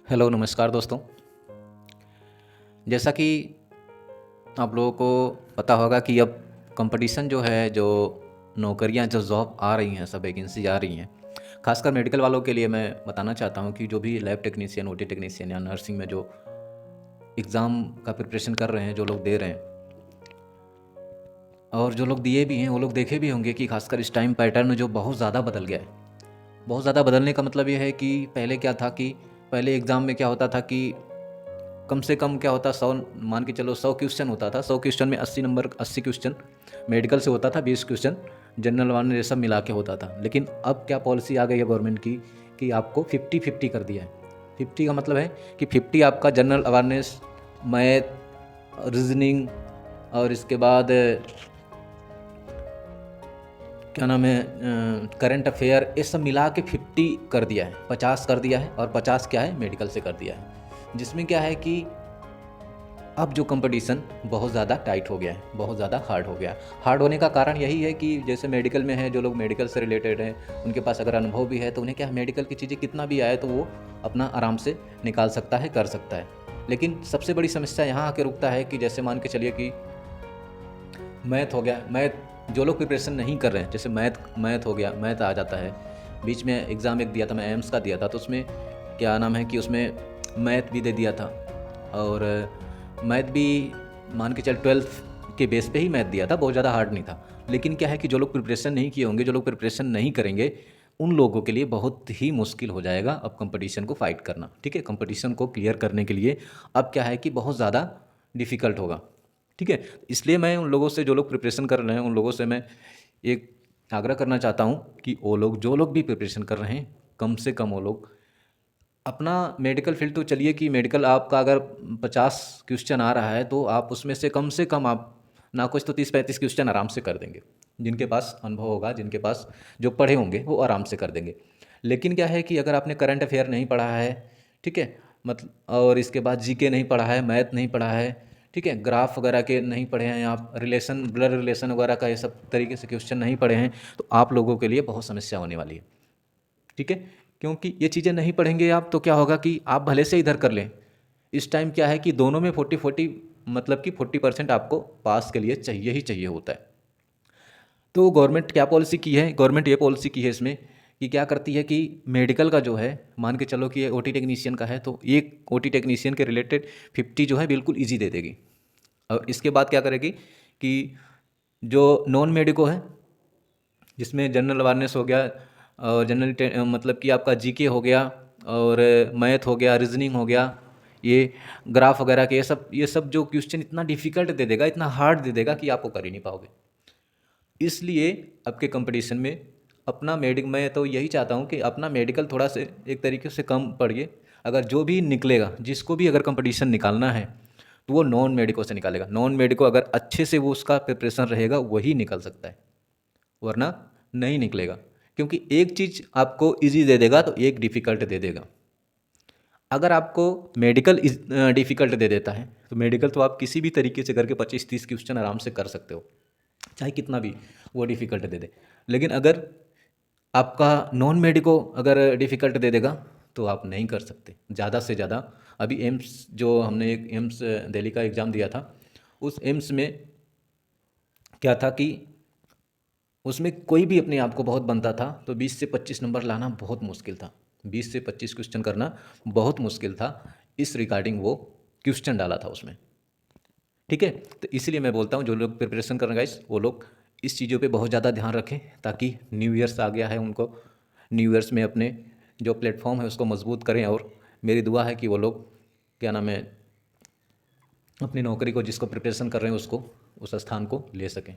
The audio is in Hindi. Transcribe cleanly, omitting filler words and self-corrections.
हेलो नमस्कार दोस्तों। जैसा कि आप लोगों को पता होगा कि अब कंपटीशन जो है, जो नौकरियां, जो जॉब आ रही हैं, सब वैकेंसी आ रही हैं, खासकर मेडिकल वालों के लिए मैं बताना चाहता हूं कि जो भी लैब टेक्नीशियन, ओटी टेक्नीशियन या नर्सिंग में जो एग्ज़ाम का प्रिपरेशन कर रहे हैं, जो लोग दे रहे हैं और जो लोग दिए भी हैं, वो लोग देखे भी होंगे कि खासकर इस टाइम पैटर्न जो बहुत ज़्यादा बदल गया है। बहुत ज़्यादा बदलने का मतलब ये है कि पहले क्या था कि पहले एग्ज़ाम में क्या होता था कि कम से कम क्या होता, 100 मान के चलो 100 क्वेश्चन होता था। 100 क्वेश्चन में 80 नंबर, 80 क्वेश्चन मेडिकल से होता था, 20 क्वेश्चन जनरल वाले ये सब मिला के होता था। लेकिन अब क्या पॉलिसी आ गई है गवर्नमेंट की कि आपको 50-50 कर दिया है। 50 का मतलब है कि 50 आपका जनरल अवेयरनेस, मैथ, रीजनिंग और इसके बाद क्या नाम है, करंट अफेयर, ये सब मिला के 50 कर दिया है, 50 कर दिया है। और 50 क्या है, मेडिकल से कर दिया है। जिसमें क्या है कि अब जो कंपटीशन बहुत ज़्यादा टाइट हो गया है, बहुत ज़्यादा हार्ड हो गया है। हार्ड होने का कारण यही है कि जैसे मेडिकल में है, जो लोग मेडिकल से रिलेटेड हैं, उनके पास अगर अनुभव भी है तो उन्हें क्या है, मेडिकल की चीज़ें कितना भी आए तो वो अपना आराम से निकाल सकता है, कर सकता है। लेकिन सबसे बड़ी समस्या यहाँ आके रुकता है कि जैसे मान के चलिए कि मैथ हो गया। मैथ जो लोग प्रिपरेशन नहीं कर रहे हैं, जैसे मैथ हो गया, मैथ आ जाता है। बीच में एग्ज़ाम एक दिया था, मैं एम्स का दिया था, तो उसमें क्या नाम है कि उसमें मैथ भी दे दिया था। और मैथ भी मान के चल 12th के बेस पे ही मैथ दिया था, बहुत ज़्यादा हार्ड नहीं था। लेकिन क्या है कि जो लोग प्रिपरेशन नहीं किए होंगे, जो लोग प्रिपरेशन नहीं करेंगे, उन लोगों के लिए बहुत ही मुश्किल हो जाएगा अब कंपटीशन को फाइट करना। ठीक है, कंपटीशन को क्लियर करने के लिए अब क्या है कि बहुत ज़्यादा डिफ़िकल्ट होगा। ठीक है, इसलिए मैं उन लोगों से, जो लोग प्रिपरेशन कर रहे हैं, उन लोगों से मैं एक आग्रह करना चाहता हूँ कि वो लोग, जो लोग भी प्रिपरेशन कर रहे हैं, कम से कम वो लोग अपना मेडिकल फील्ड तो चलिए कि मेडिकल आपका अगर 50 क्वेश्चन आ रहा है तो आप उसमें से कम आप ना कुछ तो 30-35 क्वेश्चन आराम से कर देंगे। जिनके पास अनुभव होगा, जिनके पास जो पढ़े होंगे, वो आराम से कर देंगे। लेकिन क्या है कि अगर आपने करंट अफेयर नहीं पढ़ा है, ठीक है, मतलब, और इसके बाद जीके नहीं पढ़ा है, मैथ नहीं पढ़ा है, ठीक है, ग्राफ वगैरह के नहीं पढ़े हैं आप, रिलेशन, ब्लड रिलेशन वगैरह का ये सब तरीके से क्वेश्चन नहीं पढ़े हैं, तो आप लोगों के लिए बहुत समस्या होने वाली है। ठीक है, क्योंकि ये चीज़ें नहीं पढ़ेंगे आप तो क्या होगा कि आप भले से इधर कर लें, इस टाइम क्या है कि दोनों में 40-40, मतलब कि 40% आपको पास के लिए चाहिए ही चाहिए होता है। तो गवर्नमेंट क्या पॉलिसी की है, गवर्नमेंट ये पॉलिसी की है इसमें कि क्या करती है कि मेडिकल का जो है, मान के चलो कि ये ओटी टेक्नीशियन का है, तो एक ओटी टेक्नीशियन के रिलेटेड 50 जो है बिल्कुल ईजी दे देगी। और इसके बाद क्या करेगी कि जो नॉन मेडिको है, जिसमें जनरल अवेयरनेस हो गया और मतलब कि आपका जीके हो गया और मैथ हो गया, रीजनिंग हो गया, ये ग्राफ वगैरह के, ये सब जो क्वेश्चन इतना डिफिकल्ट दे देगा, इतना हार्ड दे देगा कि आपको कर ही नहीं पाओगे। इसलिए अब के कंपटीशन में अपना मैं तो यही चाहता हूँ कि अपना मेडिकल थोड़ा से एक तरीके से कम पढ़िए। अगर जो भी निकलेगा, जिसको भी अगर कंपटीशन निकालना है, तो वो नॉन मेडिको से निकालेगा। नॉन मेडिको अगर अच्छे से वो उसका प्रिपरेशन रहेगा, वही निकल सकता है, वरना नहीं निकलेगा। क्योंकि एक चीज़ आपको इजी दे देगा तो एक डिफ़िकल्ट दे देगा। अगर आपको मेडिकल डिफ़िकल्ट दे देता है, तो मेडिकल तो आप किसी भी तरीके से करके 25-30 क्वेश्चन आराम से कर सकते हो, चाहे कितना भी वो डिफ़िकल्ट दे दे। लेकिन अगर आपका नॉन मेडिको अगर डिफ़िकल्ट दे देगा, तो आप नहीं कर सकते। ज़्यादा से ज़्यादा अभी एम्स, जो हमने एक एम्स दिल्ली का एग्ज़ाम दिया था, उस एम्स में क्या था कि उसमें कोई भी अपने आप को बहुत बनता था, तो 20 से 25 नंबर लाना बहुत मुश्किल था। 20 से 25 क्वेश्चन करना बहुत मुश्किल था। इस रिगार्डिंग वो क्वेश्चन डाला था उसमें। ठीक है, तो इसलिए मैं बोलता हूँ जो लोग प्रिपरेशन कर रहे हैं गाइस, वो लोग इस चीज़ों पे बहुत ज़्यादा ध्यान रखें, ताकि न्यू ईयर्स आ गया है, उनको न्यू ईयर्स में अपने जो प्लेटफॉर्म है उसको मजबूत करें। और मेरी दुआ है कि वो लोग, क्या नाम है, अपनी नौकरी को, जिसको प्रिपरेशन कर रहे हैं, उसको, उस स्थान को ले सकें।